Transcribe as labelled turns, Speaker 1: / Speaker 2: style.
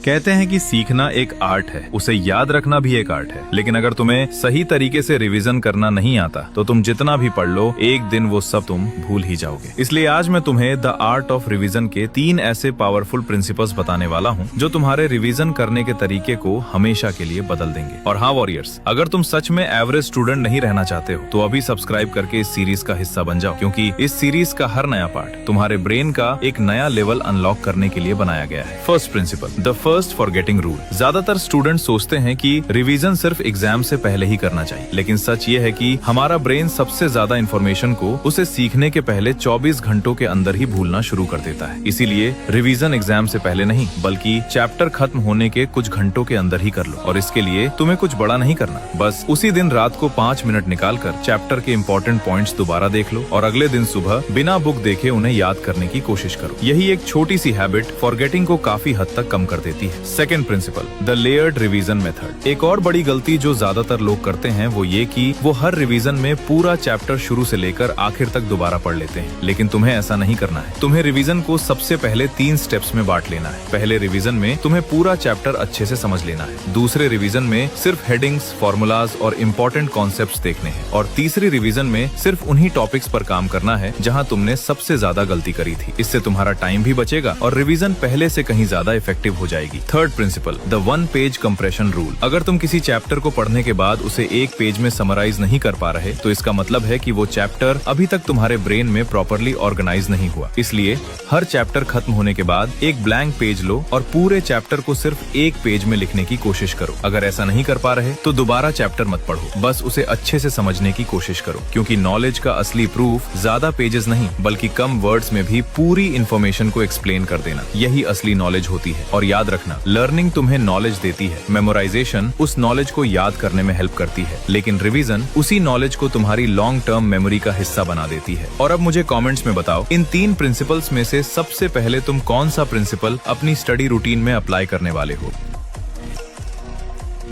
Speaker 1: कहते हैं कि सीखना एक आर्ट है, उसे याद रखना भी एक आर्ट है। लेकिन अगर तुम्हें सही तरीके से रिवीजन करना नहीं आता तो तुम जितना भी पढ़ लो एक दिन वो सब तुम भूल ही जाओगे। इसलिए आज मैं तुम्हें द आर्ट ऑफ रिवीजन के 3 ऐसे पावरफुल प्रिंसिपल्स बताने वाला हूँ जो तुम्हारे रिवीजन करने के तरीके को हमेशा के लिए बदल देंगे। और हाँ वॉरियर्स, अगर तुम सच में एवरेज स्टूडेंट नहीं रहना चाहते हो तो अभी सब्सक्राइब करके इस सीरीज का हिस्सा बन जाओ, क्योंकि इस सीरीज का हर नया पार्ट तुम्हारे ब्रेन का एक नया लेवल अनलॉक करने के लिए बनाया गया है। First principle, the first forgetting rule. ज्यादातर स्टूडेंट सोचते हैं कि रिवीजन सिर्फ एग्जाम से पहले ही करना चाहिए, लेकिन सच ये है कि हमारा ब्रेन सबसे ज्यादा इन्फॉर्मेशन को उसे सीखने के पहले 24 घंटों के अंदर ही भूलना शुरू कर देता है। इसीलिए रिवीजन एग्जाम से पहले नहीं बल्कि चैप्टर खत्म होने के कुछ घंटों के अंदर ही कर लो। और इसके लिए तुम्हें कुछ बड़ा नहीं करना, बस उसी दिन रात को 5 मिनट निकालकर चैप्टर के इंपॉर्टेंट पॉइंट्स दोबारा देख लो और अगले दिन सुबह बिना बुक देखे उन्हें याद करने की कोशिश करो। यही एक छोटी सी हैबिट फॉरगेटिंग को काफी हद तक कम कर देती है। Second principle, the layered revision method. एक और बड़ी गलती जो ज्यादातर लोग करते हैं वो ये कि वो हर रिवीजन में पूरा चैप्टर शुरू से लेकर आखिर तक दोबारा पढ़ लेते हैं, लेकिन तुम्हें ऐसा नहीं करना है। तुम्हें रिवीजन को सबसे पहले 3 स्टेप्स में बांट लेना है। पहले रिवीजन में तुम्हें पूरा चैप्टर अच्छे से समझ लेना है। दूसरे रिवीजन में सिर्फ हेडिंग्स, फॉर्मूलाज और इम्पोर्टेंट कॉन्सेप्ट्स देखने हैं। और तीसरी रिवीजन में सिर्फ उन्हीं टॉपिक्स पर काम करना है जहाँ तुमने सबसे ज्यादा गलती करी थी। इससे तुम्हारा टाइम भी बचेगा और रिवीजन पहले से कहीं ज्यादा इफेक्टिव हो जाएगी। Third principal, the 1 page compression rule. अगर तुम किसी चैप्टर को पढ़ने के बाद उसे 1 पेज में समराइज नहीं कर पा रहे तो इसका मतलब है कि वो चैप्टर अभी तक तुम्हारे ब्रेन में प्रॉपर्ली ऑर्गेनाइज नहीं हुआ। इसलिए हर चैप्टर खत्म होने के बाद एक ब्लैंक पेज लो और पूरे चैप्टर को सिर्फ 1 पेज में लिखने की कोशिश करो। अगर ऐसा नहीं कर पा रहे तो दोबारा चैप्टर मत पढ़ो, बस उसे अच्छे से समझने की कोशिश करो, क्योंकि नॉलेज का असली प्रूफ ज्यादा पेजेस नहीं बल्कि कम वर्ड्स में भी पूरी इन्फॉर्मेशन को एक्सप्लेन कर देना, यही असली नॉलेज होती है। और याद रखना, लर्निंग तुम्हें नॉलेज देती है, मेमोराइजेशन उस नॉलेज को याद करने में हेल्प करती है, लेकिन रिवीजन उसी नॉलेज को तुम्हारी लॉन्ग टर्म मेमोरी का हिस्सा बना देती है। और अब मुझे कमेंट्स में बताओ, इन 3 प्रिंसिपल्स में से सबसे पहले तुम कौन सा प्रिंसिपल अपनी स्टडी रूटीन में अप्लाई करने वाले हो।